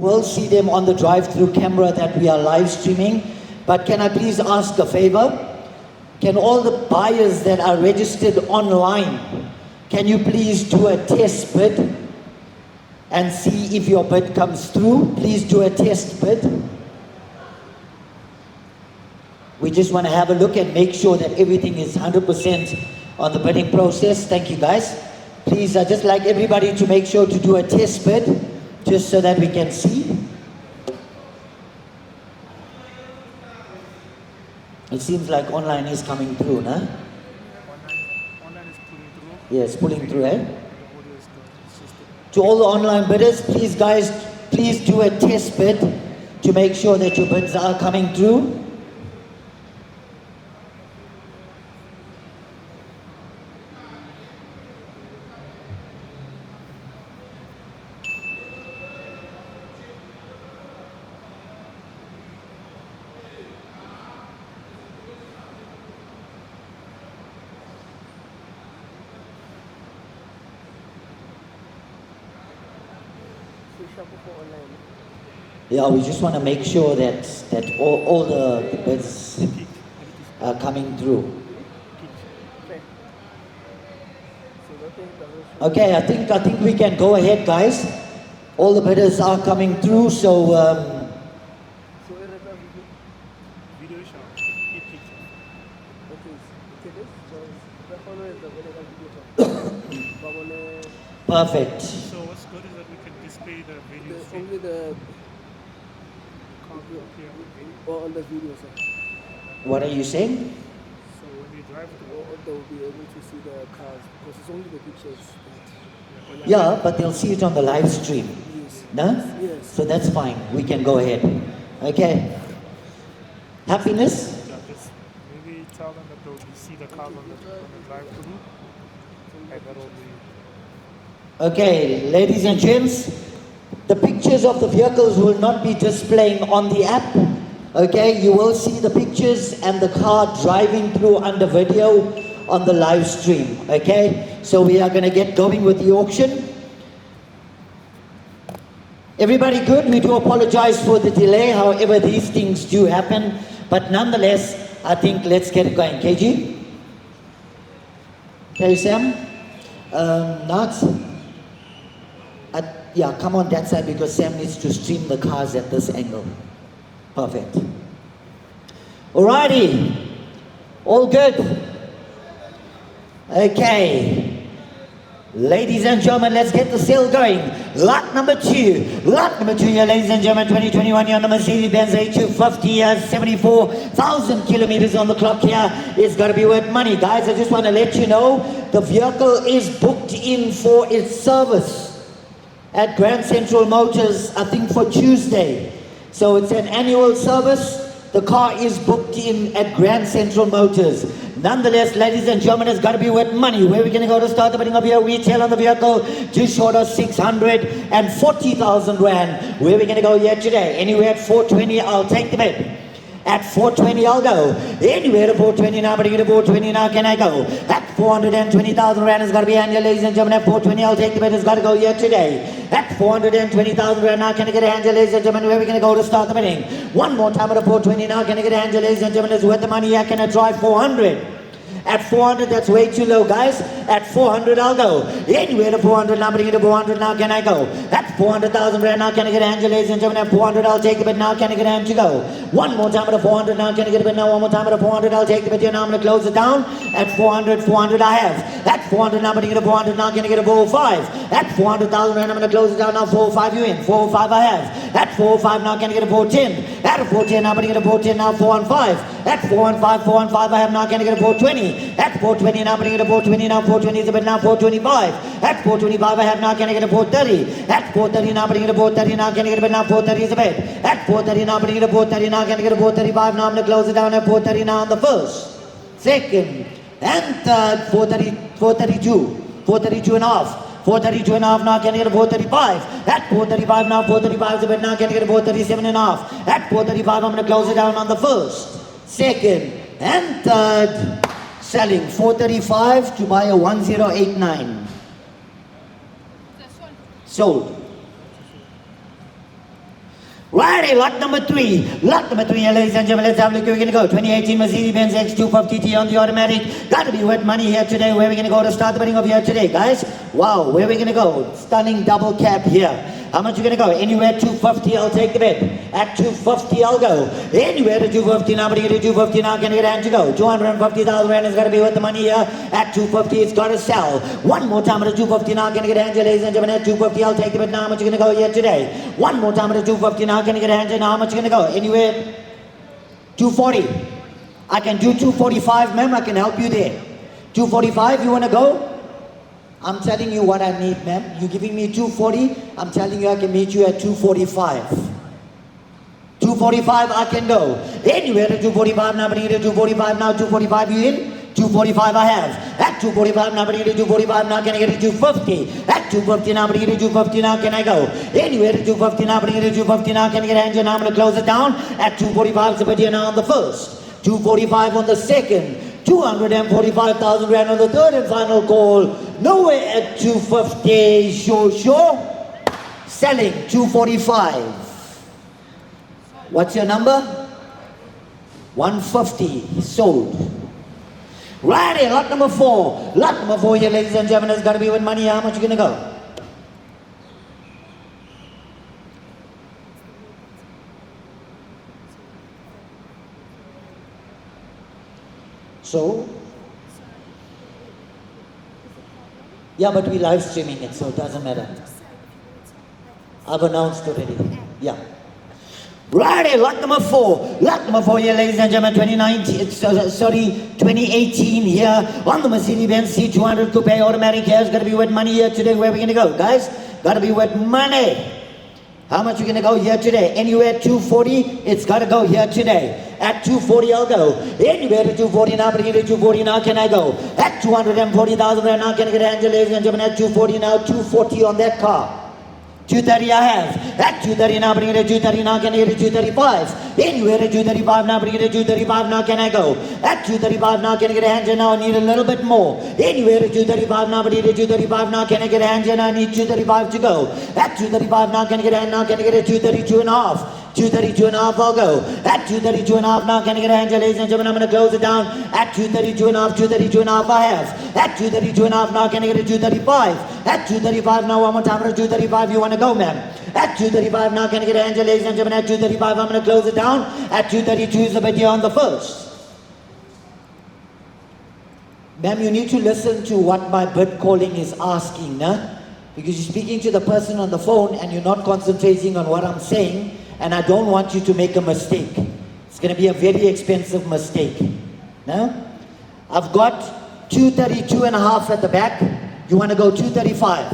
will see them on the drive-through camera that we are live streaming. But can I please ask a favor? Can all the buyers that are registered online, can you please do a test bid and see if your bid comes through? Please do a test bid. We just want to have a look and make sure that everything is 100% on the bidding process. Thank you, guys. Please, I'd just like everybody to make sure to do a test bid, just so that we can see. It seems like online is coming through, nah? Online is pulling through. Yes, pulling through, eh? The audio is good. It's just To all the online bidders, please guys, please do a test bid to make sure that your bids are coming through. Yeah, we just want to make sure that all the bids are coming through. Okay, I think we can go ahead, guys. All the bidders are coming through, so perfect. So what's good is that we can display the video. Only the or on the video, sir. What are you saying? So when we drive to They will be able to see the cars because it's only the pictures. Yeah, but they'll see it on the live stream. Yes. No? Yes. So that's fine. We can go ahead. Okay. Happiness? just maybe tell them that they'll see the cars on the drive through. And that'll be. Okay, ladies and gents, the pictures of the vehicles will not be displaying on the app. Okay, you will see the pictures and the car driving through under video on the live stream. Okay, so we are going to get going with the auction. Everybody good? We do apologize for the delay. However, these things do happen. But nonetheless, I think let's get it going. KG? Okay, Sam? Nuts? Yeah, come on that side because Sam needs to stream the cars at this angle. Perfect. Alrighty. All good. Okay. Ladies and gentlemen, let's get the sale going. Lot number two. Lot number two here, ladies and gentlemen, 2021 here on the Mercedes-Benz A250, 74,000 kilometers on the clock here. It's got to be worth money. Guys, I just want to let you know, the vehicle is booked in for its service at Grand Central Motors, I think for Tuesday. So it's an annual service. The car is booked in at Grand Central Motors. Nonetheless, ladies and gentlemen, it's got to be worth money. Where are we going to go to start the bidding of your retail on the vehicle? Just short of 640,000 Rand. Where are we going to go here today? Anywhere at 420, I'll take the bid. At 420, I'll go. Anywhere to 420 now, but to get to 420 now, can I go? At 420,000 Rand, it's got to be annual, ladies and gentlemen. At 420, I'll take the bid. It's got to go here today. At 420,000 Rand now, can I get a hand, ladies and gentlemen? Where are we going to go to start the bidding? One more time at a 420 now, can I get a hand, ladies and gentlemen? It's worth the money here. Can I try 400? At 400, that's way too low, guys. At 400, I'll go. Anywhere to 400 now, but to get to 400 now, can I go? At 400,000 Rand now, can I get a hand, ladies and gentlemen? At 400, I'll take the bid now, can I get a hand to go? One more time at a 400 now, can I get a bid now? One more time at a 400, I'll take the bid here now, I'm going to close it down. At 400, 400 I have. At 400 now, but to get to 400 now, can I get a 405? At 400,000 Rand, I'm going to close it down now, 405 you in. 405 I have. At 405 now, can I get a 410? At a 410 now, but to get a 410 now, 415. At 415, 415 I have now, can I get a 420? At 420 now, but I get a 420 now, 420 is a bit now, 425. At 425 I have now, can I get a 430? At 430 now, but I get a 430 now, can I get a bit now, 430 is a bit. At 430 now, but I get a 430 now, can I get a 435 now, I'm going to close it down at 430 now on the first, second, and third, 432, 432 and a half. 432 and a half now, can I get a 435? At 435 now, 435 is a bit now, can I get a 437 and a half? At 435 I'm going to close it down on the first, second, and third. Selling 435 to buy a 1089. Sold. Righty, lot number 3. Lot number 3, ladies and gentlemen, let's have a look. We're going to go. 2018 Mercedes-Benz X250d on the automatic. Got to be worth money here today. Where are we going to go to start the bidding of here today, guys? Wow, where are we going to go? Stunning double cap here. How much you going to go? Anywhere 250, I'll take the bid. At 250, I'll go. Anywhere to 250 now, but you get to 250 now, can you get a hand to go? 250,000 rand is going to be worth the money here. At 250, it's got to sell. One more time at 250 now, can you get a hand, ladies and gentlemen? At 250, I'll take the bid now. How much you going to go here today? One more time at 250 now, can you get a hand now? How much you going to go? Anywhere 240. I can do 245, ma'am. I can help you there. 245, you want to go? I'm telling you what I need, ma'am. You're giving me 240. I'm telling you I can meet you at 245. 245, I can go. Anywhere to 245 now, but you get 245 now. 245, you in? 245 I have. At 245 now, but you get 245 now, can I get to 250? At 250 now, but you get 250 now, can I go? Anywhere to 250 now, but you get 250 now, can I get a hand? Now I'm going to close it down. At 245, so but here now on the first. 245 on the second. 245,000 rand on the third and final call. Nowhere at 250. Sure. Selling 245. What's your number? 150. Sold. Righty, lot number 4. Lot number 4 here, ladies and gentlemen, has got to be with money. How much you gonna go? So, yeah, but we live streaming it, so it doesn't matter. I've announced already. Yeah. Righty, lot number 4. Lot number 4 here, ladies and gentlemen, 2018 here on the Mercedes-Benz C200 Coupe automatic here. It's got to be with money here today. Where are we going to go, guys? Got to be with money. How much you going to go here today? Anywhere 240, it's got to go here today. At 240, I'll go. Anywhere to 240 now, but at 240 now, can I go? At 240,000 right now, can I get a hand, ladies and gentlemen? At 240 now, 240 on that car. 230 I have. At 230 now, but at 230 now, can I get a 235? Anywhere at 235 now, but at 235 now, can I go? At 235 now, can I get a hand now? I need a little bit more. Anywhere at 235 now, but at 235 now, can I get a hand now? I need 235 to go. At 235 now, can I get a hand now? Can I get a 232 and a half? 232 and a half, I'll go. At 232 and a half now, can I get a hand, ladies and gentlemen? I'm going to close it down. At 232 and a half, 232 and a half I have. At 232 and a half now, can I get a 235? At 235 now, one more time at 235, you want to go, ma'am? At 235 now, can I get a hand, ladies and gentlemen? At 235, I'm going to close it down. At 232 is the bid here on the first. Ma'am, you need to listen to what my bid calling is asking, nah? Because you're speaking to the person on the phone and you're not concentrating on what I'm saying. And I don't want you to make a mistake. It's going to be a very expensive mistake. No? I've got 232 and a half at the back. You want to go 235.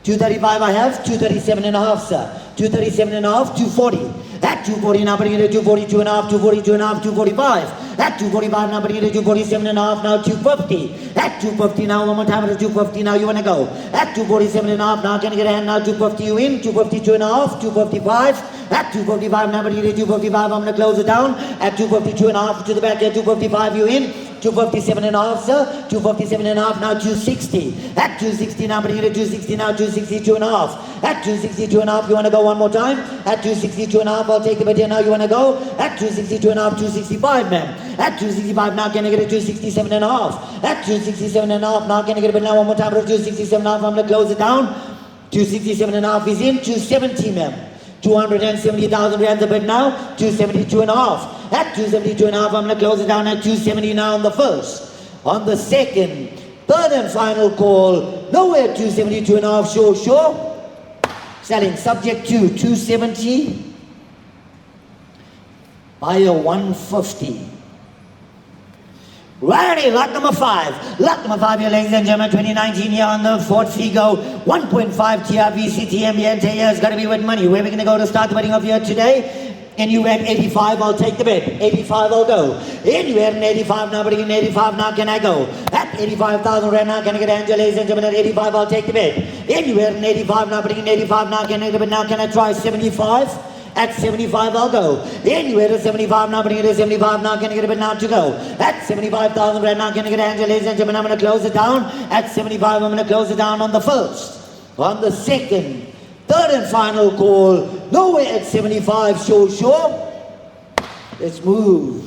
235 I have, 237 and a half, sir. 237 and a half, 240. At 240 now, bring it to 242 and a half, 242 and a half, 245. At 245 now, bring it to 247 and a half, now 250. At 250 now, one more time at 250 now, you want to go. At 247 and a half now, can I get a hand now? 250 you in, 252 and a half, 255. At 255 now, bring it to 255, I'm going to close it down. At 252 and a half to the back, at 255 you in. 257 and a half, sir. 257 and a half, now 260. At 260 now, bring it to 260 now, 262 and a half. At 262 and a half, you want to go one more time? At 262 and a half, I'll take the bid here now, you want to go? At 262 and a half, 265, ma'am. At 265 now, can I get a 267 and a half? At 267 and a half, now can I get a bid now one more time? At 267 and a half, I'm going to close it down. 267 and a half is in, 270, ma'am. 270,000 rand a bid now, 272 and a half. At 272 and a half, I'm going to close it down at 270 now on the first. On the second, third and final call, nowhere 272 and a half, sure. Selling subject to 270, buyer 150. Righty, lot number 5. Lot number 5 here, ladies and gentlemen, 2019 here on the Ford Figo, 1.5 TRV CT ambient here. It's got to be with money. Where are we going to go to start the bidding of here today? Anywhere at 85, I'll take the bid. 85, I'll go. Anywhere in 85 now, but in 85 now, can I go? At 85,000 rand now, can I get a hand, ladies and gentlemen? At 85, I'll take the bid. Anywhere in 85 now, but in 85 now, can I get the bid? Now, can I try 75? At 75, I'll go. Anywhere to 75 now, but at 75 now, can I get a bid now to go? At 75,000 right now, can I get a hand, ladies and gentlemen? I'm going to close it down. At 75, I'm going to close it down on the first. On the second, Third and final call. Nowhere at 75. Sure. Let's move.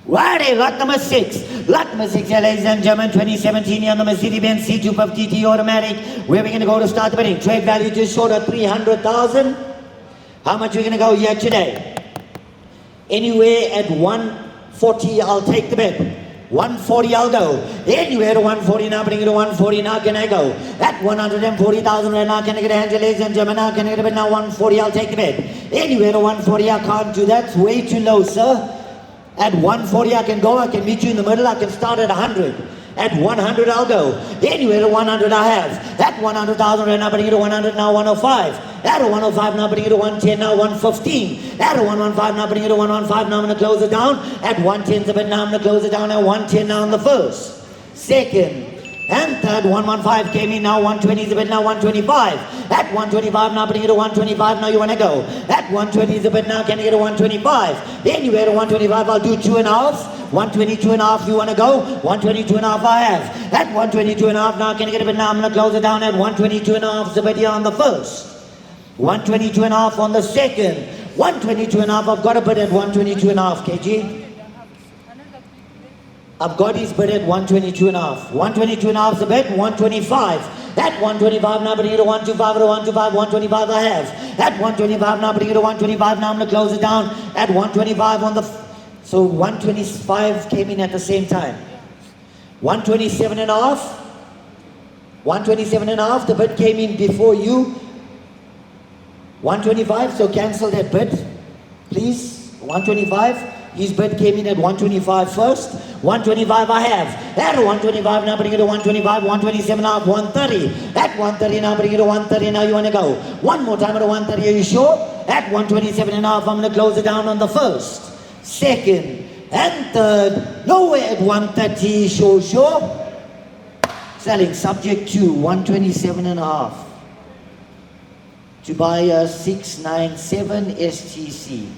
Righty, lot number 6. Lot number 6 here, ladies and gentlemen, 2017 here on the Mercedes-Benz C250d automatic. Where we're going to go to start the bidding. Trade value just short of 300,000. How much are we going to go here today? Anywhere at 140, I'll take the bid. 140, I'll go. Anywhere to 140 now, bring it to 140 now, can I go? At 140,000 right now, can I get a hand, ladies and gentlemen, now, can I get a bid now? 140, I'll take the bid. Anywhere to 140, I can't do that. It's way too low, sir. At 140 I can go, I can meet you in the middle, I can start at 100. At 100 I'll go. Anywhere to 100 I have. At 100,000 right now, bring it to 100 now, 105. At a 105 now, bring it to 110 now, 115. At a 115 now, bring it to 115 now, I'm going to close it down. At 110 's a bit now, I'm going to close it down at 110 now on the first. Second. And third, 115 came in now, 120 is a bit now, 125. At 125 now, bring it to 125 now, you want to go. At 120 is a bit now, can you get a 125? Anywhere to 125, I'll do 2.5. 122.5, you want to go? 122.5 I have. At 122.5 now, can you get a bit now, I'm going to close it down at 122.5 is a bit here on the first. 122.5 on the second. 122.5, I've got a bid at 122.5, KG. I've got his bid at 122.5. 122.5 is a bid, 125. At 125 now, bring it to 125, at 125, 125 I have. At 125 now, bring it to 125, now I'm going to close it down. At 125 on the... So 125 came in at the same time. 127.5. 127.5, the bid came in before you. 125, so cancel that bid, please. 125. His bid came in at 125 first. 125 I have. At 125 now, bring it to 125. 127 now, 130. At 130 now, bring it to 130 now, you want to go. One more time at 130, are you sure? At 127.5, I'm going to close it down on the first. Second and third. Nowhere at 130, sure. Selling subject to 127.5. To buy a 697 STC.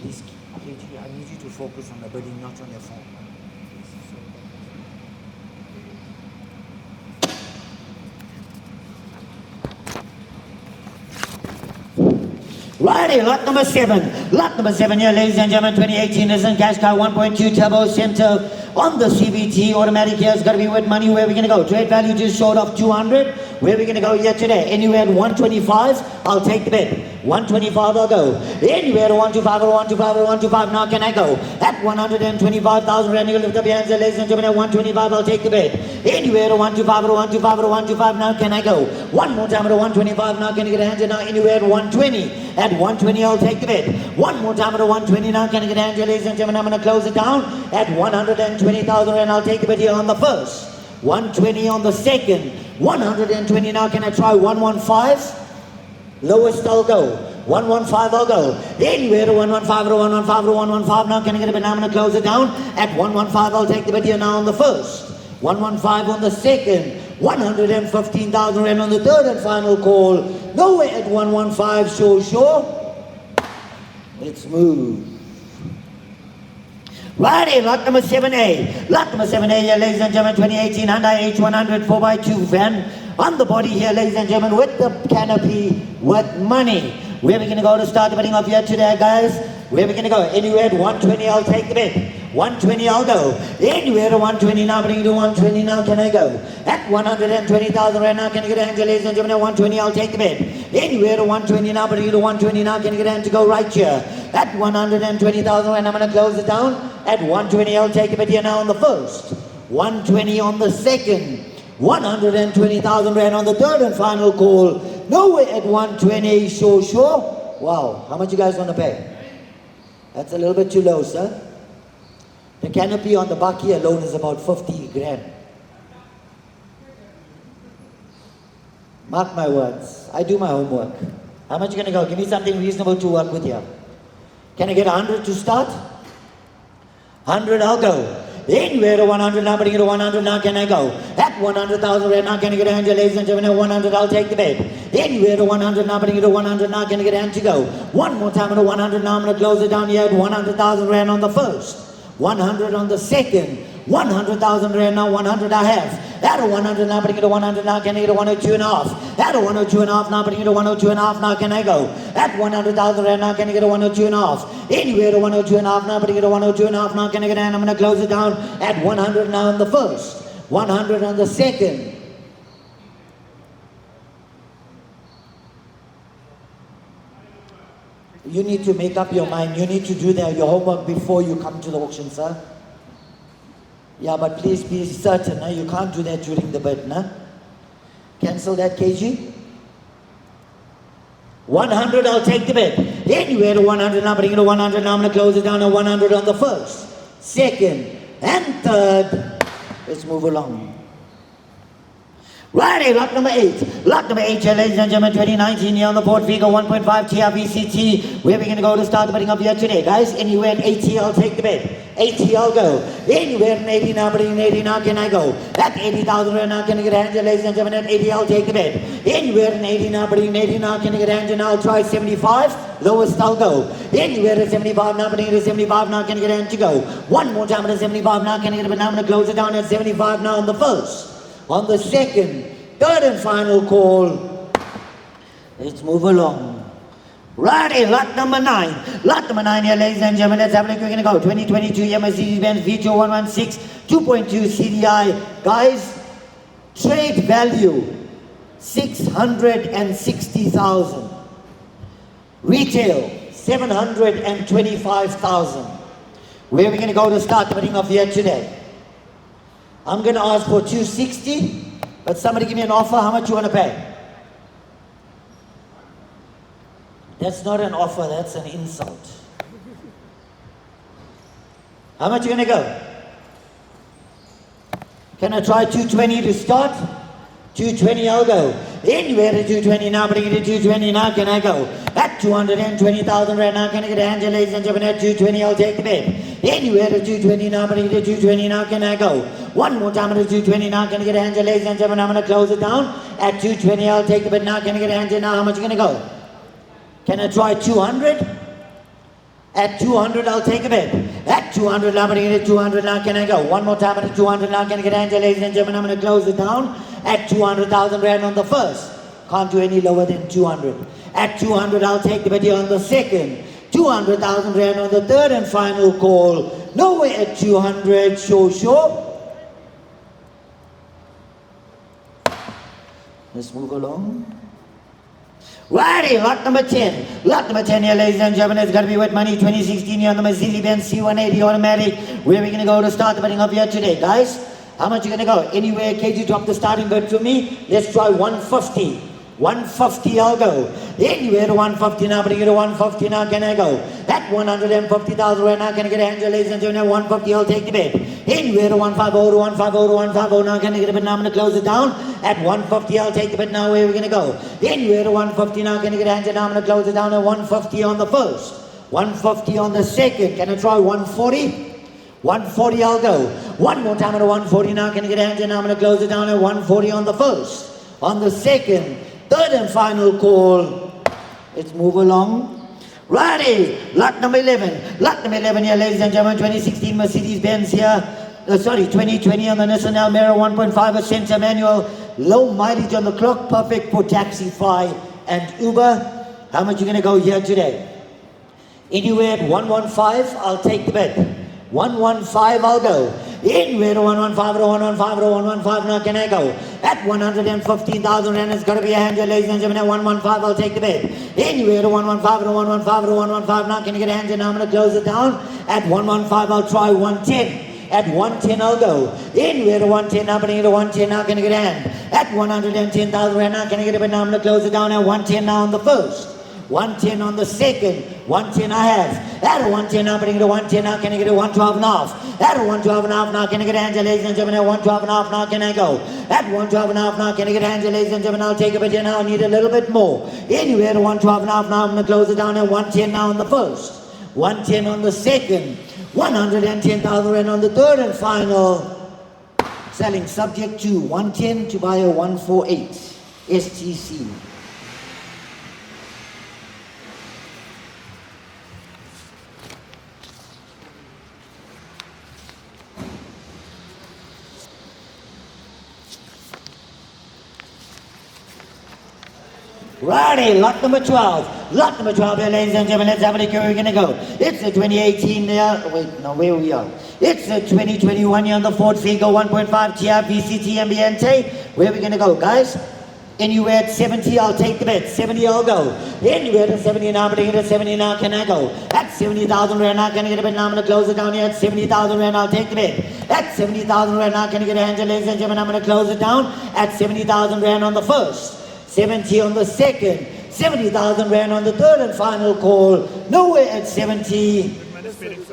Please, I need you to focus on the bidding, not on your phone. Righty, lot number 7. Lot number 7 here, ladies and gentlemen, 2018 Nissan Qashqai 1.2 turbo center on the CVT automatic here. It's got to be with money. Where are we going to go? Trade value just short of 200. Where are we going to go here today? Anywhere at 125, I'll take the bid. 125, I'll go. Anywhere to 125 or 125 or 125, now can I go? At 125,000 rand, you lift up your hands, ladies and gentlemen, at 125, I'll take the bid. Anywhere to 125 or 125 or 125, now can I go? One more time at 125, now can I get a hand? Now anywhere at 120. At 120, I'll take the bid. One more time at 120, now can I get a hand? Ladies and gentlemen, I'm going to close it down. At 120,000 rand, I'll take the bid here on the first. 120 on the second. 120 now, can I try 115? Lowest I'll go. 115 I'll go. Anywhere to 115 or 115 or 115 now, can I get a bid? Now I'm going to close it down. At 115 I'll take the bid here now on the first. 115 on the second. 115,000 rand on the third and final call. Nowhere at 115, sure. Let's move. Righty, lot number 7A. Lot number 7A here, ladies and gentlemen, 2018 Hyundai H100 4x2 van. On the body here, ladies and gentlemen, with the canopy, with money. Where are we going to go to start the bidding off here today, guys? Where are we going to go? Anywhere at 120, I'll take the bid. 120, I'll go. Anywhere to 120 now, bring it to 120 now, can I go? At 120,000 right now, can I get a hand, ladies and gentlemen? At 120, I'll take the bid. Anywhere to 120 now, bring it to 120 now, can I get a hand to go right here? At 120,000 right now, I'm going to close it down. At 120, I'll take the bid here now on the first. 120 on the second. 120,000 rand on the third and final call. Nowhere at 120, sure. Wow, how much you guys want to pay? That's a little bit too low, sir. The canopy on the back here alone is about 50 grand. Mark my words, I do my homework. How much you going to go? Give me something reasonable to work with here. Can I get 100 to start? 100, I'll go. Anywhere to 100 now, bring it to 100 now, can I go? At 100,000 right now, can I get a hand, ladies and gentlemen? At 100, I'll take the bid. Anywhere to 100 now, bring it to 100 now, can I get a hand to go? One more time at 100 now, I'm going to close it down here at 100,000 rand on the first. 100 on the second. 100,000 rand now, 100 I have. At a 100 now, putting it to 100 now, can I get a 102 and a half? At a 102 and a half now, putting it to 102 and a half now, can I go? At 100,000 rand now, can I get a 102 and a half? Anywhere to 102 and a half now, putting it to 102 and a half now, can I get and I'm going to close it down at 100 now on the first, 100 on the second. You need to make up your mind. You need to do your homework before you come to the auction, sir. Yeah, but please be certain, you can't do that during the bid, Cancel that, KG. 100, I'll take the bid. Anywhere to 100, now bring it to 100, now I'm going to close it down at 100 on the first, second, and third. Let's move along. Righty, lot number 8. Lot number 8 here, ladies and gentlemen, 2019 here on the Ford Figo 1.5 TRVCT. Where we're going to go to start the bidding up here today, guys? Anywhere at 80, I'll take the bid. 80, I'll go. Anywhere at 80 now, bidding 80 now, can I go? At 80,000 right now, can I get a hand here, ladies and gentlemen? At 80, I'll take the bid. Anywhere at 80 now, bidding 80 now, can I get a hand here now? I'll try 75. Lowest, I'll go. Anywhere at 75 now, bidding at 75 now, can I get a hand to go? One more time at 75 now, can I get a bid now? I'm going to close it down at 75 now on the first. On the second, third and final call. Let's move along. Righty, lot number 9. Lot number 9 here, ladies and gentlemen. Let's have a look. We're going to go. 2022 here, Mercedes-Benz Vito 116, 2.2 CDI. Guys, trade value, 660,000. Retail, 725,000. Where are we going to go to start the bidding of here today? I'm going to ask for 260, but somebody give me an offer. How much you want to pay? That's not an offer, that's an insult. How much you going to go? Can I try 220 to start? 220, I'll go. Anywhere to 220 now, bring it to 220 now, can I go? At 220,000 right now, can I get a hand here, ladies and gentlemen? At 220, I'll take the bid. Anywhere to 220 now, bring it to 220 now, can I go? One more time at 220 now, can I get a hand here, ladies and gentlemen? I'm going to close it down. At 220, I'll take the bid now, can I get a hand here now? How much are you going to go? Can I try 200? At 200, I'll take a bid. At 200, now, bring it to 200 now, can I go? One more time at 200 now, can I get a hand here, ladies and gentlemen? I'm going to close it down. At 200,000 rand on the first. Can't do any lower than 200. At 200, I'll take the bid here on the second. 200,000 rand on the third and final call. Nowhere at 200, sure. Let's move along. Righty, lot number 10. Lot number 10 here, ladies and gentlemen. It's got to be with money. 2016 here on the Mercedes-Benz C180 automatic. Where are we going to go to start the bidding of here today, guys? How much are you going to go? Anywhere, KG, drop the starting bid for me. Let's try 150. 150, I'll go. Anywhere to 150 now, but you get a 150 now, can I go? At 150,000 right now, can I get a hand, ladies and gentlemen? At 150, I'll take the bid. Anywhere to 150, to 150, to 150 now, can I get a bid now? I'm going to close it down. At 150, I'll take the bid now. Where are we going to go? Anywhere to 150 now, can I get a hand, now? I'm going to close it down at 150 on the first. 150 on the second. Can I try 140? 140, I'll go. One more time at a 140 now, can I get a hand, now? I'm going to close it down at 140 on the first. On the second. Third and final call. Let's move along. Righty, lot number 11. Lot number 11 here, ladies and gentlemen. 2016 Mercedes-Benz here. 2020 on the Nissan Almera 1.5 center manual. Low mileage on the clock. Perfect for Taxify and Uber. How much you going to go here today? Anywhere at 115, I'll take the bid. 115, I'll go. Anywhere to 115, to 115, to 115, now can I go? At 115,000 rand, it's got to be a hand here, ladies and gentlemen. At 115, I'll take the bid. Anywhere to 115, to 115, to 115, now can I get a hand here? Now I'm going to close it down. At 115, I'll try 110. At 110, I'll go. Anywhere to 110, now bring it to 110, now can I get a hand? At 110,000 rand, now can I get a bid? Now I'm going to close it down at 110 now on the first. 110 on the second, 110 I have. At a 110 now, bring it to 110 now, can I get a 112 and a half? At a 112 and a half now, can I get a hand, ladies and gentlemen? At 112 and a half now, can I go? At 112 and a half now, can I get a hand, ladies and gentlemen? I'll take a bit here now, I need a little bit more. Anywhere to 112 and a half now, I'm going to close it down at 110 now on the first. 110 on the second, 110,000 rand on the third and final. Selling subject to 110 to buy a 148 STC. Righty, lot number 12. Lot number 12 here, ladies and gentlemen. Let's have a look where we're going to go. It's the 2018, wait, no, where we are. It's the 2021 here on the Ford Figo 1.5 TR VCT Ambiente. Where are we going to go, guys? Anywhere at 70, I'll take the bet. 70, I'll go. Anywhere at 70 now, but at 70 now, can I go? At 70,000 rand now, can I get a bet now? I'm going to close it down here. At 70,000 rand, I'll take the bet. At 70,000 rand now, can I get a hand, ladies and gentlemen? I'm going to close it down. At 70,000 rand on the first. 70 on the second, 70,000 rand on the third and final call. Nowhere at 70.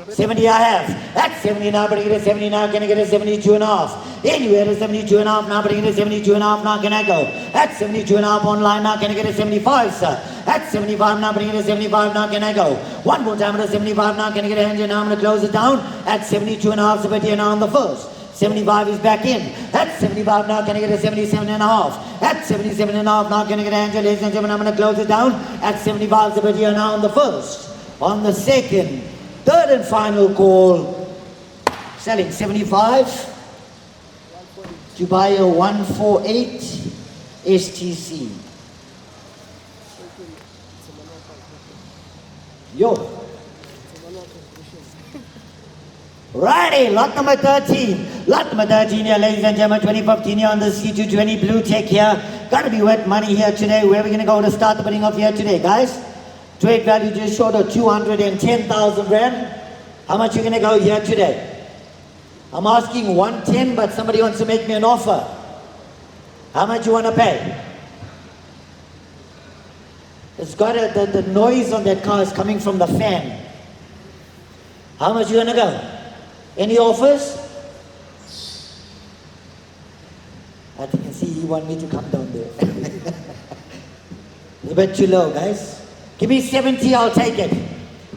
70 I have. At 70 now, but I get a 70 now, can I get a 72 and a half? Anywhere at 72 and a half now, but I get a 72 and a half now, can I go? At 72 and a half online now, can I get a 75, sir? At 75 now, but I get a 75 now, can I go? One more time at a 75 now, can I get a hand now? I'm going to close it down. At 72 and a half, so but here now on the first. 75 is back in. At 75 now, can I get a 77 and a half? At 77 and a half now, can I get a hand, ladies and gentlemen? I'm going to close it down. At 75 is here now on the first. On the second, third and final call. Selling 75. To buy a 148 STC. Yo. Righty, lot number 13. Lot number 13 here, ladies and gentlemen, 2015 here on the C220 Blue Tech here. Gotta be wet money here today. Where are we gonna go to start the bidding off here today, guys? Trade value just short of 210,000 rand. How much you gonna go here today? I'm asking 110, but somebody wants to make me an offer. How much you wanna pay? It's got the noise on that car is coming from the fan. How much you gonna go? Any offers? I think you see you want me to come down there. It's a bit too low, guys. Give me 70, I'll take it.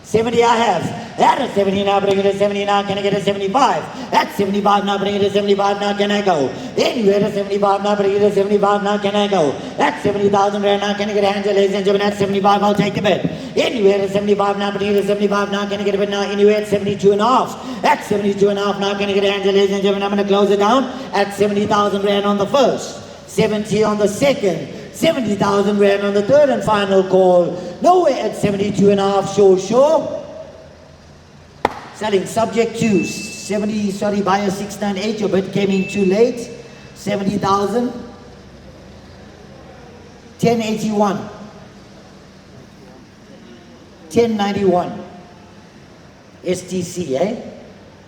70 I have. At a 70 now, bring it to 70 now, can I get a 75? At 75 now, bring it to 75 now, can I go? Anywhere to 75 now, bring it to 75 now, can I go? At 70,000 rand now, can I get a hand, ladies and gentlemen? At 75, I'll take the bet. Anywhere to 75 now, bring it to 75 now, can I get a bet now? Anywhere at 72 and a half. At 72 and a half now, can I get a hand, ladies and gentlemen? I'm going to close it down. At 70,000 rand on the first. 70 on the second. 70,000 rand on the third and final call. Nowhere at 72 and a half, sure. Selling subject to 70, sorry, buyer 698, your bid came in too late. 70,000. 1081. 1091. STC, eh?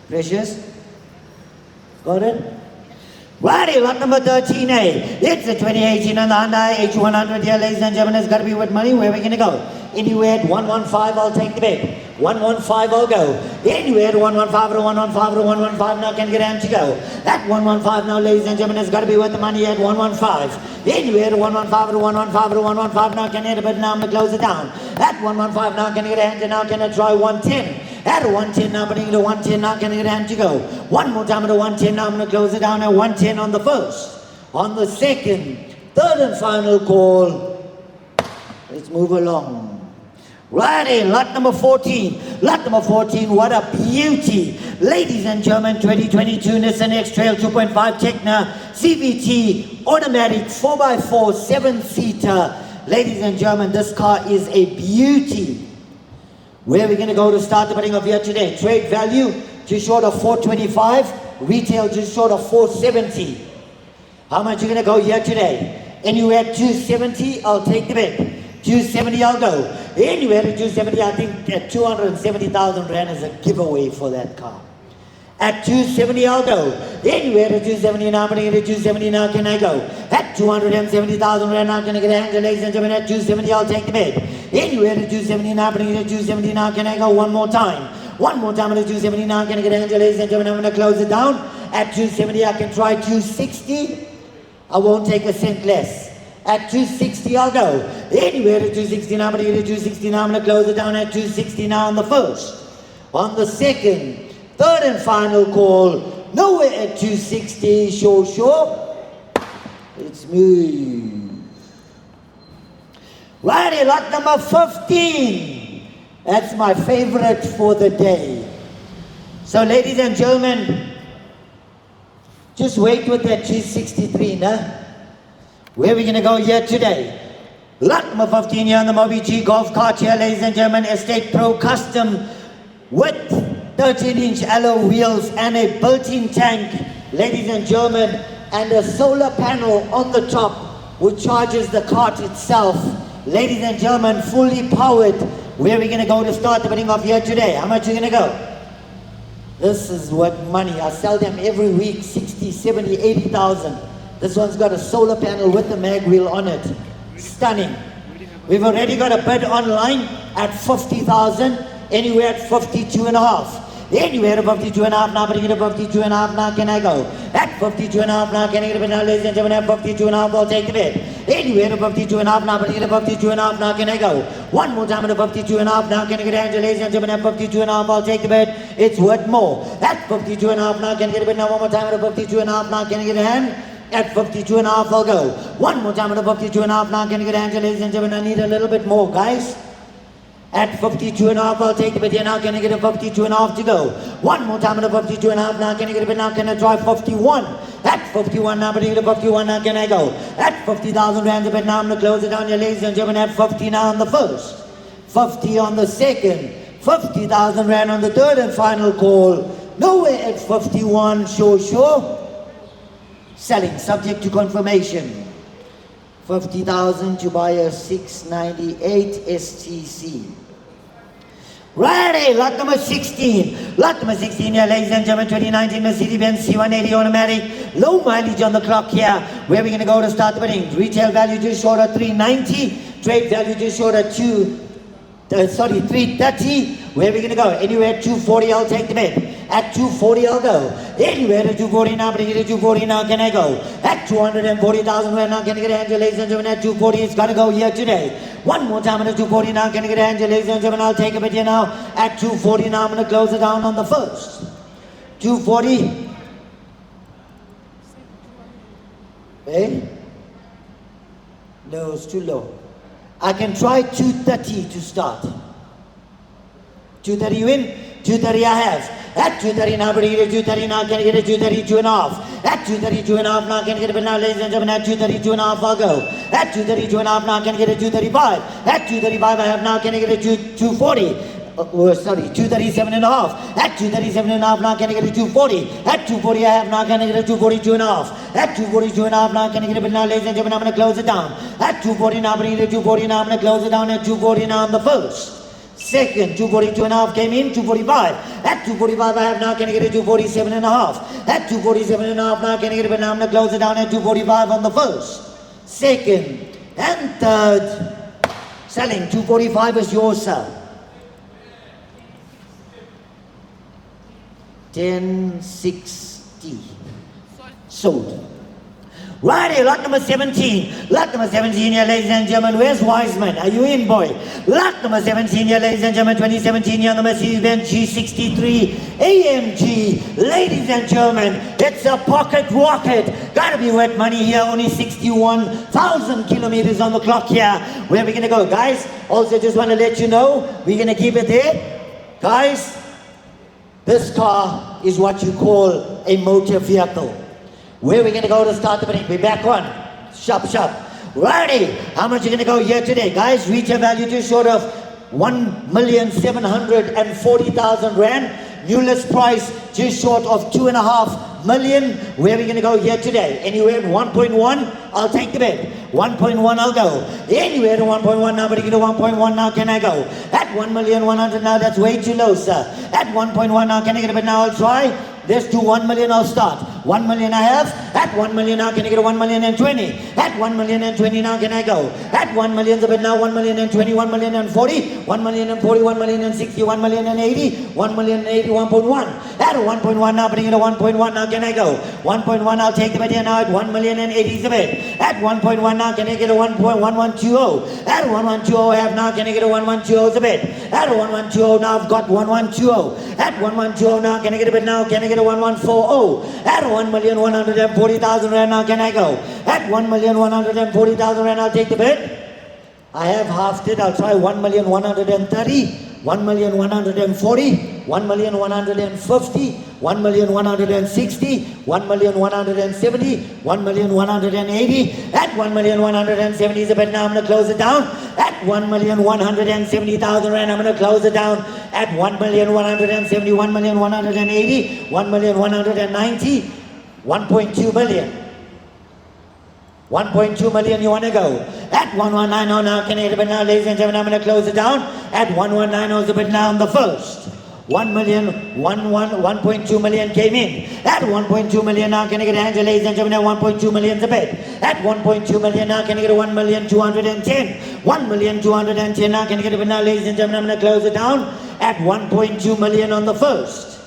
Precious? Got it? Righty, lot number 13A. It's the 2018 on the Hyundai H100 here, ladies and gentlemen. It's got to be with money. Where are we going to go? Anywhere at 115, I'll take the bet. 115, I'll go. Anywhere at 115 or 115 or 115, now can get on to go. At 115 now, ladies and gentlemen, it's got to be worth the money at 115. Anywhere at 115 or 115 or 115, now can get a bet. Now I'm going to close it down. At 115 now, can I get a hand and now can I try 110? At a 110 now, but I get a 110 now, can I get a hand to go? One more time at a 110 now, I'm going to close it down at 110 on the first. On the second, third and final call. Let's move along. Righty, lot number 14. Lot number 14, what a beauty. Ladies and gentlemen, 2022 Nissan X-Trail 2.5 Techna CVT automatic 4x4 7-seater. Ladies and gentlemen, this car is a beauty. Where are we going to go to start the bidding of here today? Trade value just short of 425. Retail just short of 470. How much are you going to go here today? Anywhere at 270, I'll take the bet. 270, I'll go. Anywhere at 270, I think at 270,000 rand is a giveaway for that car. At 270, I'll go. Anywhere at 270 now, but at 270 now, can I go? At 270,000 rand now, can I get a hand, ladies and gentlemen? At 270, I'll take the bet. Anywhere at 270 now, but at 270 now, can I go? One more time. One more time at 270 now, can I get a hand, ladies and gentlemen? I'm going to close it down. At 270, I can try 260. I won't take a cent less. At 260, I'll go. Anywhere at 260 now, but at 260 now, I'm going to close it down at 260 now on the first. On the second, third and final call. Nowhere at 260, sure. It's me. Righty, lot number 15. That's my favorite for the day. So, ladies and gentlemen, just wait with that 263, nah? Where are we going to go here today? Lot number 15 here on the Mobi G Golf Cart here, ladies and gentlemen. Estate Pro Custom with 13-inch alloy wheels and a built-in tank, ladies and gentlemen, and a solar panel on the top which charges the cart itself. Ladies and gentlemen, fully powered. Where are we going to go to start the bidding off here today? How much are you going to go? This is what money. I sell them every week, 60, 70, 80,000. This one's got a solar panel with a mag wheel on it. Stunning. We've already got a bid online at 50,000, anywhere at 52.5. Anywhere above 52.5 now, but you get above 52.5 now, can I go? At 52.5 now, can I get a bid now, ladies and gentlemen, at 52.5, I'll take the bid. Anywhere above 52.5 now, but you get above 52.5 now, can I go? One more time at above 52.5 now, can I get a hand, ladies and gentlemen, at 52.5, I'll take the bid. It's worth more. At 52.5 now, can I get a bid now, one more time at above 52.5 now, can I get a hand? At 52.5, I'll go. One more time at 52.5 now, can I get a hand, ladies and gentlemen, I need a little bit more, guys. At 52.5, I'll take the bid here now. Can I get a 52.5 to go? One more time at a 52.5 now. Can I get a bid now? Can I try 51? At 51 now, but I get a 51 now. Can I go? At 50,000 rand a bid now. I'm going to close it down here, ladies and gentlemen. At 50 now on the first, 50 on the second, 50,000 rand on the third and final call. Nowhere at 51, sure. Selling, subject to confirmation. 50,000 to buy a 698 STC. Righty, lot number 16. Lot number 16 here, ladies and gentlemen, 2019 Mercedes-Benz C180 automatic. Low mileage on the clock here. Where are we going to go to start the bidding? Retail value just short of 390. Trade value just short of 330. Where are we going to go? Anywhere at 240, I'll take the bid. At 240, I'll go. Anywhere at 240 now, but I get a 240 now, can I go? At 240,000 right now, can I get a hand, ladies and gentlemen? At 240, it's got to go here today. One more time at 240 now, can I get a hand, ladies and gentlemen? I'll take a bid here now. At 240 now, I'm going to close it down on the first. 240. Eh? No, it's too low. I can try 230 to start. 230 you in? 230 I have. At 230 now, but I get a 230 now, can I get a 232.5? At 232.5 now, can I get a bid now, ladies and gentlemen? At 232.5 I'll go. At 232.5 now, can I get a 235? At 235 I have now, can I get a 240? 237.5. At 237.5 now, can I get a 240? At 240 I have now, can I get a 242.5? At 242.5 now, can I get a bid now, ladies and gentlemen? I'm going to close it down. At 240 now, but I get a 240 now, I'm going to close it down at 240 now on the first. Second, 242.5 came in, 245. At 245 I have now, can I get a 247.5? At 247.5 now, can I get a bid now? I'm going to close it down at 245 on the first. Second and third. Selling, 245 is yours, sir. 1060. Sold. Righty, lot number 17. Lot number 17 here, ladies and gentlemen. Where's Wiseman? Are you in, boy? Lot number 17 here, ladies and gentlemen. 2017 here on the Mercedes-Benz G63 AMG. Ladies and gentlemen, it's a pocket rocket. Gotta be worth money here. Only 61,000 kilometers on the clock here. Where are we gonna go, guys? Also, just want to let you know, we're gonna keep it there. Guys, this car is what you call a motor vehicle. Where are we going to go to start the bidding? We're back on. Shop. Righty. How much are you going to go here today, guys? Retail value just short of 1,740,000 rand. New list price just short of 2.5 million. Where are we going to go here today? Anywhere at 1.1, I'll take the bid. 1.1, I'll go. Anywhere to 1.1 now, but you get to 1.1 now, can I go? At 1,100,000 now, that's way too low, sir. At 1.1 now, can I get a bid now? I'll try. There's to 1 million, I'll start. 1 million I have. At 1 million now, can I get a 1,020,000? At 1,020,000 now, can I go? At 1 million, a bit now, 1,020,000, 1,040,000, 1,040,000, 1,060,000, 1,080,000, 1,080,000, 1.1. At 1.1 now, but I get a 1.1 now, can I go? 1.1, I'll take the bid here now at 1,080,000 a bit. At 1.1 now, can I get a 1.1120? At 1.120 I have now, can I get a 1.120 a bit? At 1.120 now, I've got 1.120. At 1.120 now, can I get a bid now? Can I get a 1.140? At 1,140,000 rand now, can I go? At 1,140,000 rand, I'll take the bid. I have halved it. I'll try 1,130,000, 1,140,000, 1,150,000, 1,160,000, 1,170,000, 1,180,000. At 1,170,000 is a bit now. I'm going to close it down. At 1,170,000 rand, I'm going to close it down. At 1,170,000, 1,180,000, 1,190,000, 1.2 million. 1.2 million you want to go. At 1,190 now, can I get a bit now, ladies and gentlemen, I'm going to close it down. At 1,190 is a bit now on the first. 1.2 million came in. At 1.2 million now, can I get a hand, ladies and gentlemen, 1.2 million is a bit. At 1.2 million now, can I get a 1,210,000. 1,210 now, can I get a bit now, ladies and gentlemen, I'm going to close it down. At 1.2 million on the first.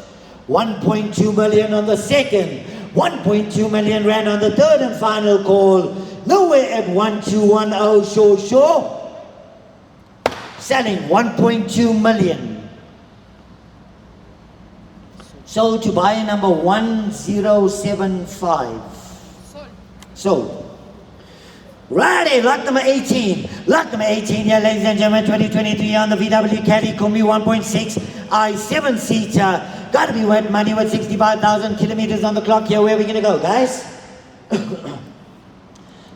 1.2 million on the second. 1.2 million rand on the third and final call. Nowhere at 1,210, sure. Selling 1.2 million. Sold to buyer number 1075. Sold. Righty, lot number 18. Lot number 18 here, ladies and gentlemen, 2023 on the VW Caddy Kombi 1.6 i7-seater. Gotta be worth money with 65,000 kilometers on the clock here. Where are we gonna go, guys?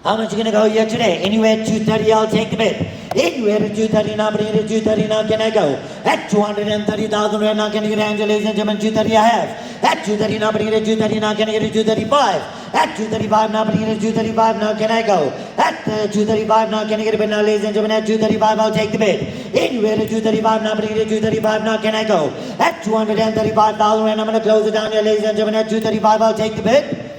How much you gonna go here today? Anywhere 230, I'll take the bid. Anywhere to 230 now, bring it to 230 now, can I go? At 230,000 right now, can I get a hand, ladies and gentlemen? 230 I have. At 230 now, bring it to 230 now, can I get a 235? At 235 now, bring it to 235 now, can I go? At 235 now, can I get a bid now, ladies and gentlemen? At 235, I'll take the bid. Anywhere to 235 now, bring it to 235 now, can I go? At 235,000 right now, I'm gonna close it down here, ladies and gentlemen. At 235, I'll take the bid.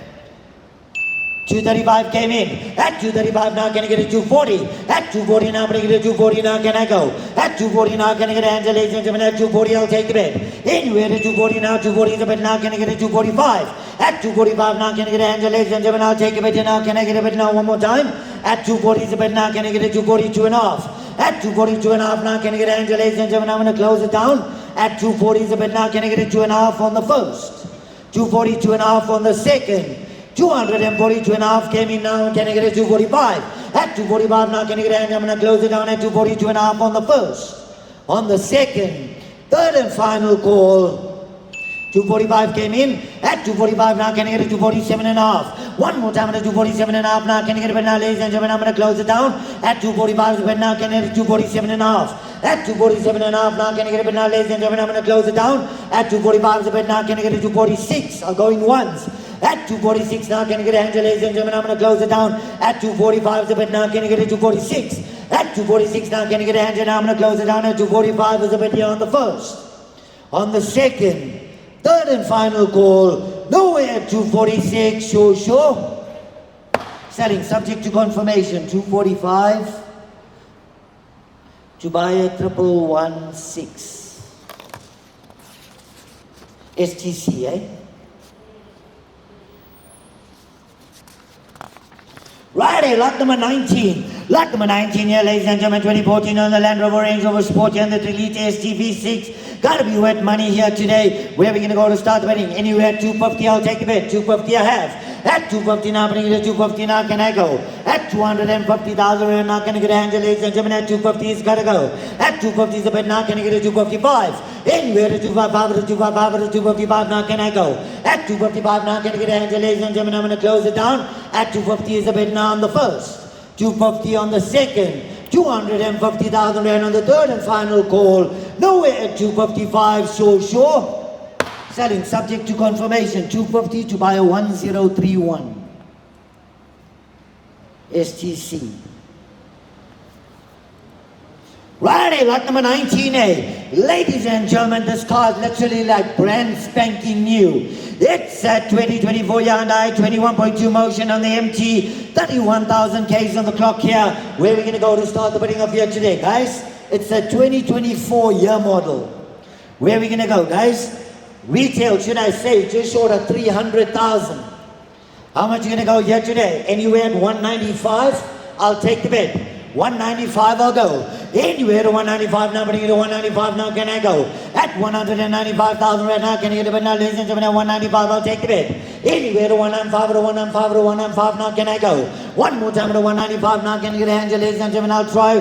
235 came in. At 235 now, can I get a 240? At 240 now, bring it to 240 now, can I go? At 240 now, can I get a hand, ladies and gentlemen? At 240, I'll take the bid. Anywhere to 240 now, 240 is a bid now, can I get a 245? At 245 now, can I get a hand, ladies and gentlemen? I'll take a bid now, can I get a bid now one more time? At 240 is a bid now, can I get a 242 and a half? At 242 and a half now, can I get a hand, ladies and gentlemen? I'm going to close it down. At 240 is a bid now, can I get a 2.5 on the first? 242 and a half on the second. 242 and a half came in now, can I get a 245? At 245 now, can I get a hand? I'm going to close it down at 242 and a half on the first. On the second, third and final call. 245 came in. At 245 now, can I get a 247 and a half? One more time at 247 and a half now, can I get a bid now, ladies and gentlemen? I'm going to close it down. At 245 is a bid now, can I get a 247 and a half? At 247 and a half now, can I get a bid now, ladies and gentlemen? I'm going to close it down. At 245 is a bid now, can I get a 246? I'll go in once. At 246 now, can I get a hand, ladies and gentlemen? I'm going to close it down. At 245 is a bit now, can I get a 246? At 246 now, can I get a hand, and now I'm going to close it down. At 245 is a bit here on the first. On the second, third and final call, nowhere at 246, sure. Selling subject to confirmation, 245 to buy a 1116. STC, eh? Righty, lot number 19. Lot number 19 here, ladies and gentlemen, 2014 on the Land Rover Range Rover Sport here and the Elite STV6. Gotta be worth money here today. Where are we gonna go to start the betting? Anywhere at 250, I'll take the bet. 250 I have. At 250 now, bring it to 250 now, can I go? At 250,000 and now, can I get a hand, ladies and gentlemen? At 250 it's gotta go. At 250 is the bet now, can I get a 255? Anywhere to 255 to 255 to 255 now, can I go? At 255 now, can I get a hand, ladies and gentlemen? I'm gonna close it down. At 250 is the bet now on the first. 250 on the second. 250,000 rand on the third and final call. Nowhere at 255, sure. Selling subject to confirmation, 250 to buy a 1031. STC. Righty, lot number 19A. Ladies and gentlemen, this car is literally like brand spanking new. It's a 2024 Hyundai 21.2 motion on the MT, 31,000 Ks on the clock here. Where are we going to go to start the bidding of here today, guys? It's a 2024 year model. Where are we going to go, guys? Retail, should I say, just short of 300,000. How much are you going to go here today? Anywhere at 195, I'll take the bid. 195, I'll go. Anywhere to 195 now, but you to 195 now, can I go? At 195,000 right now, can I get a bid now, ladies and gentlemen? At 195, I'll take the bid. Anywhere to 195 to 195 to 195 now, can I go? One more time to 195 now, can I get a hand, ladies and gentlemen? I'll try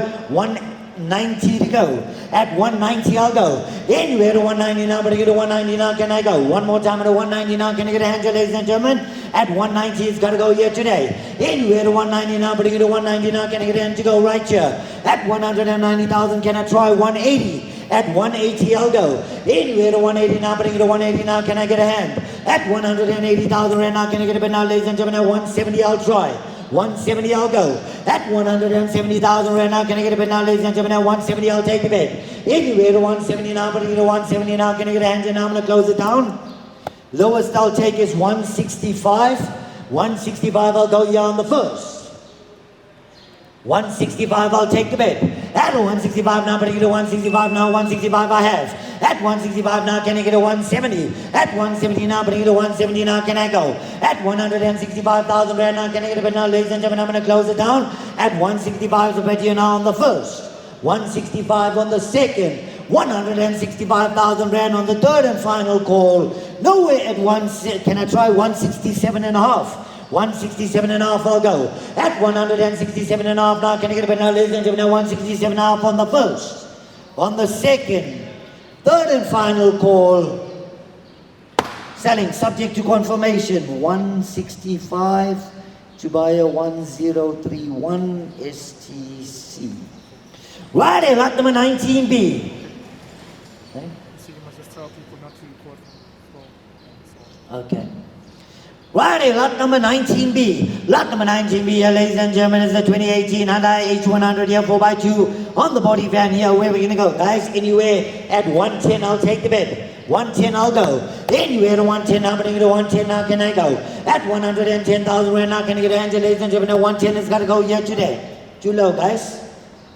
190 to go. At 190 I'll go. Anywhere to 190 now, but I get to 190 now, can I go? One more time at a 190 now, can I get a hand, ladies and gentlemen? At 190 it's got to go here today. Anywhere to 190 now, but I get to 190 now, can I get a hand to go right here? At 190,000, can I try 180? At 180 I'll go. Anywhere to 180 now, but I get to 180 now, can I get a hand? At 180,000 right now, can I get a bid now, ladies and gentlemen? At 170 I'll try. 170 I'll go. At 170,000 right now, can I get a bid now, ladies and gentlemen? At 170 I'll take a bid. Anywhere to 170 now, but I get to 170 now, can I get a hand? And now I'm going to close it down. Lowest I'll take is 165. 165 I'll go here on the first. 165 I'll take the bid. At 165 now, but I get a 165 now, 165 I have. At 165 now, can I get a 170? At 170 now, but I get a 170 now, can I go? At 165,000 right now, can I get a bid now, ladies and gentlemen? I'm going to close it down. At 165 is a bid here now on the first. 165 on the second. 165,000 rand on the third and final call. Nowhere at can I try 167 and a half? 167 and a half I'll go. At 167 and a half now, can I get a bid now, ladies and gentlemen? 167 and a half on the first. On the second. Third and final call. Selling subject to confirmation. 165 to buy a 1031 STC. Right, lot number 19B. You see, you must just tell people not to record. Okay. Right, lot number 19B. Lot number 19B here, ladies and gentlemen, is the 2018 Hyundai H100 here, 4x2 on the body van here. Where are we going to go, guys? Anywhere at 110, I'll take the bid. 110, I'll go. Anywhere to 110 now, but I get to 110 now, can I go? At 110,000 right now, can I get a hand, ladies and gentlemen? 110 has got to go here today. Too low, guys.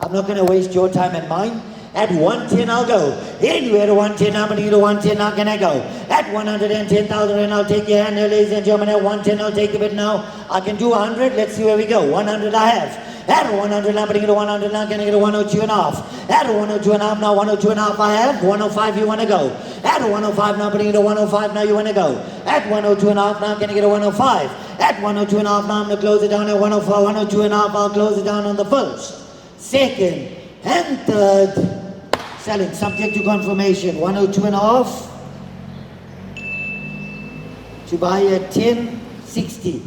I'm not going to waste your time and mine. At 110 I'll go. Anywhere to 110 now, but I get to 110 now, can I go? At 110,000 and I'll take your hand here, ladies and gentlemen. At 110 I'll take the bid now. I can do 100. Let's see where we go. 100 I have. At 100 now, but I get to 100 now, can I get a 102 and a half? At 102 and a half now, 102 and a half I have. 105 you want to go. At 105 now, but I get to 105 now, you want to go. At 102 and a half now, can I get a 105? At 102 and a half now, I'm going to close it down at 104, 102 and a half, I'll close it down on the first, second, and third. Selling subject to confirmation. 102 and a half to buy a 1060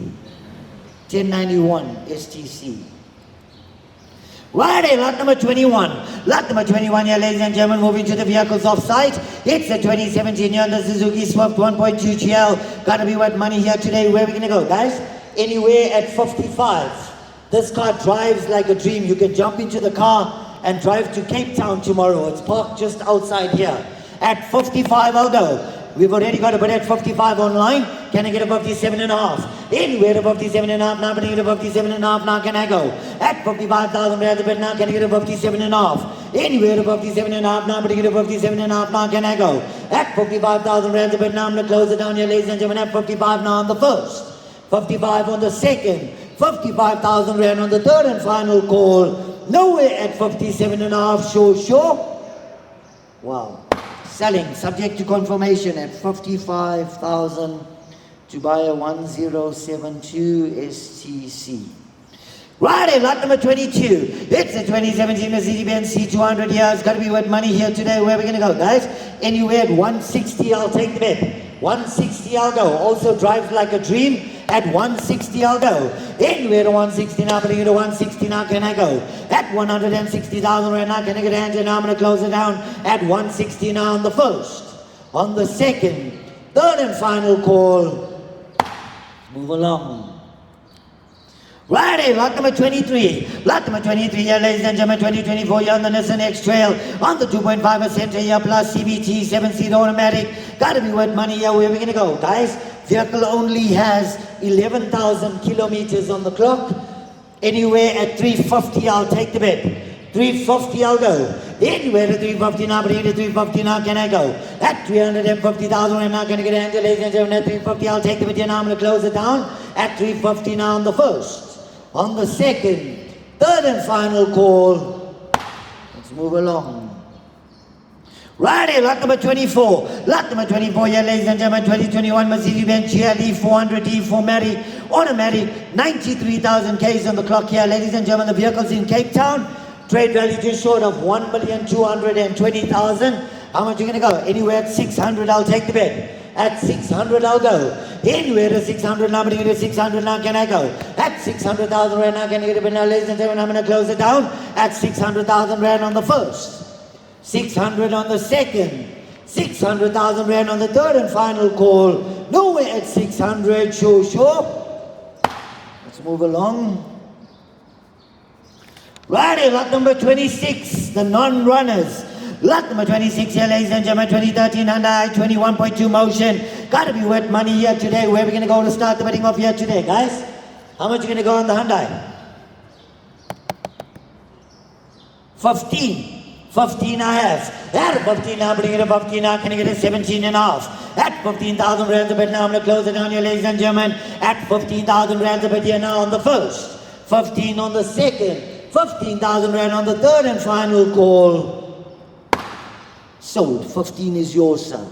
1091 STC. Right, lot number 21. Lot number 21 here, ladies and gentlemen, moving to the vehicles off site. It's a 2017 Hyundai Suzuki Swift 1.2 GL. Gotta be worth money here today. Where are we gonna go, guys? Anywhere at 55. This car drives like a dream. You can jump into the car and drive to Cape Town tomorrow. It's parked just outside here. At 55 I'll go. We've already got a bid at 55 online. Can I get a 57 and a half? Anywhere to 57 and a half now, but I get a 57 and a half now, can I go? At 55,000 rand a bid now, can I get a 57 and a half? Anywhere to 57 and a half now, but I get a 57 and a half now, can I go? At 55,000 rand a bid now, I'm going to close it down here, ladies and gentlemen. At 55 now on the first, 55 on the second, 55,000 rand on the third and final call. Nowhere at 57 and a half, sure. Wow. Selling, subject to confirmation at 55,000 to buy a 1072 STC. Right, lot number 22. It's a 2017 Mercedes-Benz C200 here. It's got to be worth money here today. Where are we going to go, guys? Anywhere at 160, I'll take the bid. 160, I'll go. Also drives like a dream. At 160, I'll go. Anywhere to 160 now, but I get to 160 now, can I go? At 160,000 right now, can I get a hand? And now I'm going to close it down at 160 now on the first, on the second, third and final call. Move along. Righty, lot number 23. Lot number 23 here, ladies and gentlemen, 2024 here on the Nissan X-Trail on the 2.5% here plus CBT 7-seat automatic. Gotta be worth money here. Where are we gonna go, guys? Vehicle only has 11,000 kilometers on the clock. Anywhere at 350, I'll take the bid. 350, I'll go. Anywhere to 350 now, but here to 350 now, can I go? At 350,000 right now, can I get a hand, ladies and gentlemen? At 350, I'll take the bid here now. I'm gonna close it down at 350 now on the first, on the second, third and final call. Let's move along. Righty, lot number 24. Lot number 24 here, ladies and gentlemen, 2021 Mercedes-Benz GLE 400d 4MATIC automatic, 93,000 Ks on the clock here, ladies and gentlemen. The vehicle's in Cape Town. Trade value just short of 1,220,000. How much are you going to go? Anywhere at 600, I'll take the bid. At 600, I'll go. Anywhere at 600, now, but you get 600, now can I go? At 600,000 rand, now can you get a bid? Now, ladies and gentlemen, I'm going to close it down at 600,000 rand on the first, 600 on the second, 600,000 rand on the third and final call. Nowhere at 600, sure. Let's move along. Righty, lot number 26, the non-runners. Lot number 26 here, ladies and gentlemen, 2013 Hyundai i20 motion. Gotta be worth money here today. Where are we gonna go to start the bidding off here today, guys? How much are you gonna go on the Hyundai? 15 I have. At 15 now, bring it to 15 now, can I get a 17 and a half? At 15,000 rands a bit now, I'm gonna close it down here, ladies and gentlemen. At 15,000 rands a bit here now on the first, 15 on the second, 15,000 rand on the third and final call. Sold. 15 is yours, sir.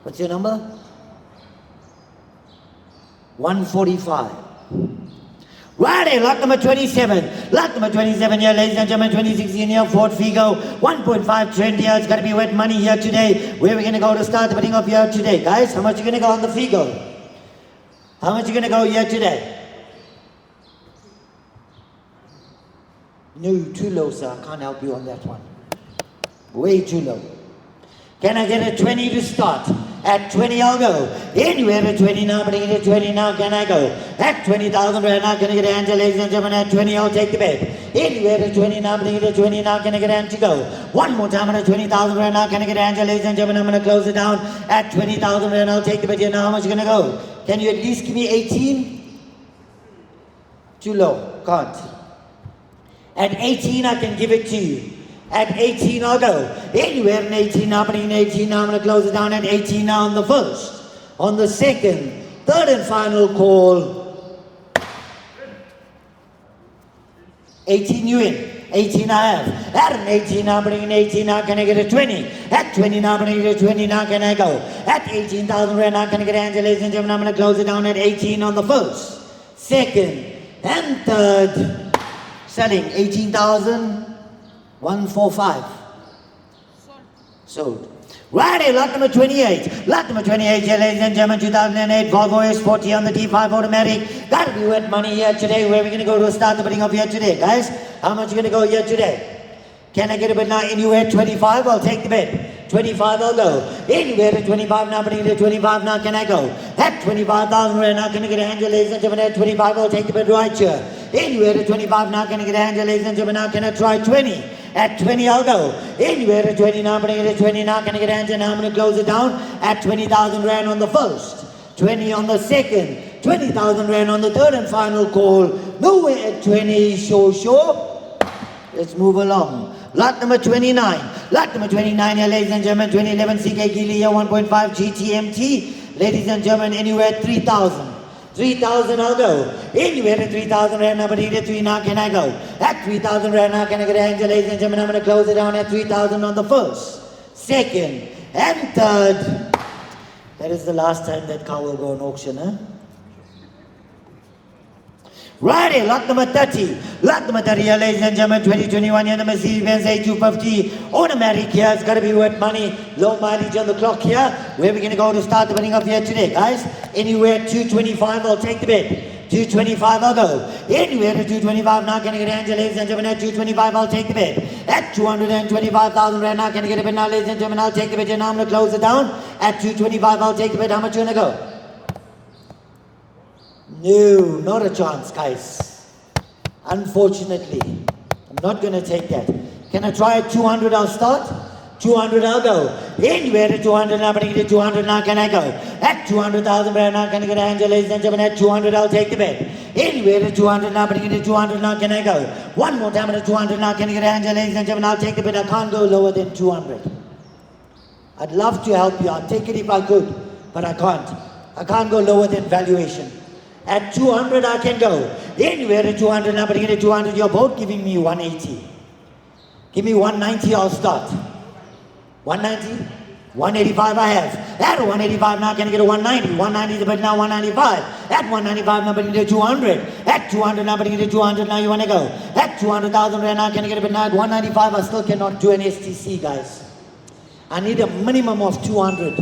What's your number? 145. Righty, lot number 27. Lot number 27 here, ladies and gentlemen, 2016 here, Ford Figo, 1.5 trend here. It's got to be wet money here today. Where are we going to go to start the bidding up here today, guys? How much are you going to go on the Figo? How much are you going to go here today? No, too low, sir. I can't help you on that one. Way too low. Can I get a 20 to start? At 20 I'll go. Anywhere at 20 now, but I get a 20 now, can I go? At 20,000 right now, can I get a hand, ladies and gentlemen? At 20 I'll take the bid. Anywhere at 20 now, but I get a 20 now, can I get a hand to go? One more time at 20,000 right now, can I get a hand, ladies and gentlemen? I'm going to close it down. At 20,000 right now, I'll take the bid here now. How much are you going to go? Can you at least give me 18? Too low. Can't. At 18 I can give it to you. At 18 I'll go. Anywhere in 18 now, but in 18 now I'm going to close it down at 18 now on the first, on the second, third and final call. 18 you in. 18 I have. At an 18 now, but in 18 now can I get a 20? At 20 now, but I get a 20 now can I go? At 18,000 rand now can I get a hand, ladies and gentlemen? I'm going to close it down at 18 on the first, second and third. Selling 18,145. Sold. Righty, lot number 28. Lot number 28 here, ladies and gentlemen, 2008 Volvo S40 on the T5 automatic. Gotta be wet money here today. Where are we gonna go to start the bidding of here today, guys? How much are you gonna go here today? Can I get a bid now? Anywhere 25, I'll take the bid. 25 I'll go. Anywhere at 25 now, but at 25 now can I go? At 25,000 rand now can I get a hand, ladies and gentlemen? At 25 I'll take the bid right here. Anywhere at 25 now can I get a hand, ladies and gentlemen? Now can I try 20? At 20 I'll go. Anywhere at 20 now, but at 20 now can I get a hand? Now I'm going to close it down at 20,000 rand on the first, 20 on the second, 20,000 rand on the third and final call. Nowhere at 20, sure. Let's move along. Lot number 29. Lot number 29 here, ladies and gentlemen, 2011 CK GLE 1.5 GTMT. Ladies and gentlemen, anywhere at 3,000. 3,000 I'll go. Anywhere at 3,000 rand now, but at 3 now can I go? At 3,000 rand now can I get a hand, ladies and gentlemen? I'm going to close it down at 3,000 on the first, second and third. That is the last time that car will go on auction, huh? Righty, lot number 30. Lot number 30 here, ladies and gentlemen, 2021 here, the Mercedes-Benz A250 automatic here. It's got to be worth money. Low mileage on the clock here. Where are we going to go to start the bidding up here today, guys? Anywhere 225, I'll take the bid. 225 I'll go. Anywhere to 225 now can I get a hand, ladies and gentlemen? At 225 I'll take the bid. At 225,000 rand now can I get a bid now, ladies and gentlemen? I'll take the bid. And now I'm going to close it down. At 225 I'll take the bid. How much are you going to go? No, not a chance, guys. Unfortunately, I'm not going to take that. Can I try at 200? I'll start. 200 I'll go. Anywhere to 200 now, but I get 200 now can I go? At 200,000 rand now can I get a hand, ladies and gentlemen? At 200 I'll take the bid. Anywhere to 200 now, but I get 200 now can I go? One more time at 200 now can I get a hand, ladies and gentlemen? I'll take the bid. I can't go lower than 200. I'd love to help you. I'd take it if I could, but I can't. I can't go lower than valuation. At 200 I can go. Anywhere at 200 now, but I get a 200. You're both giving me 180. Give me 190, I'll start. 190? 185 I have. At 185 now can I get a 190? 190 is a bit now 195. At 195 now can I get a 200. At 200 now can I get a 200 now you want to go. At 200,000 right now can I get a bit now at 195 I still cannot do an STC guys. I need a minimum of 200.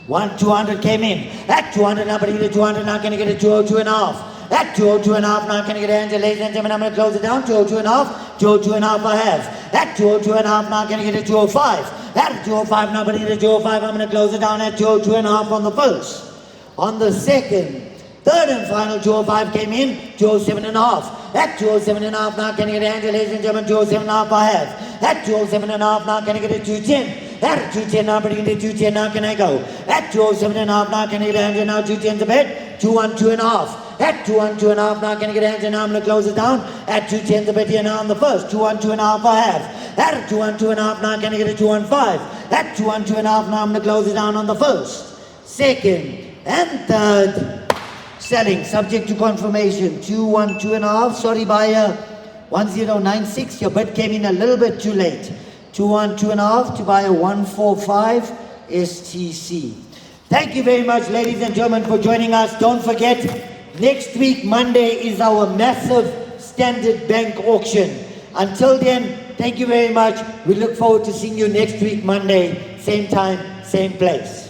200 came in. At 200 now can I get a 200 now can I get a 202 and a half. At 202 and a half now can I get a hand, ladies and gentlemen, I'm going to close it down. 202 and a half. 202 and a half I have. At 202 and a half now can I get a 205. At 205 now can I get a 205. I'm going to close it down at 202 and a half on the first. On the second, third and final 205 came in. 207 and a half. At 207 and a half now can I get a hand, ladies and gentlemen, 207 and a half I have. At 207 and a half now can I get a 210. At 210 now, but I get a 210 now can I go. At 207 and a half now can I get a hand, now 210's a bit. 212 and a half. At 212 and a half now can I get a hand, and now I'm going to close it down. At 210's a bit here now on the first. 212 and a half I have. At 212 and a half now can I get a 215. At 212 and a half now I'm going to close it down on the first, second and third. Selling subject to confirmation. 212 and a half. Sorry buyer. 1096. Your bid came in a little bit too late. 212 and a half to buy a 145 STC. Thank you very much, ladies and gentlemen, for joining us. Don't forget, next week, Monday, is our massive Standard Bank auction. Until then, thank you very much. We look forward to seeing you next week, Monday, same time, same place.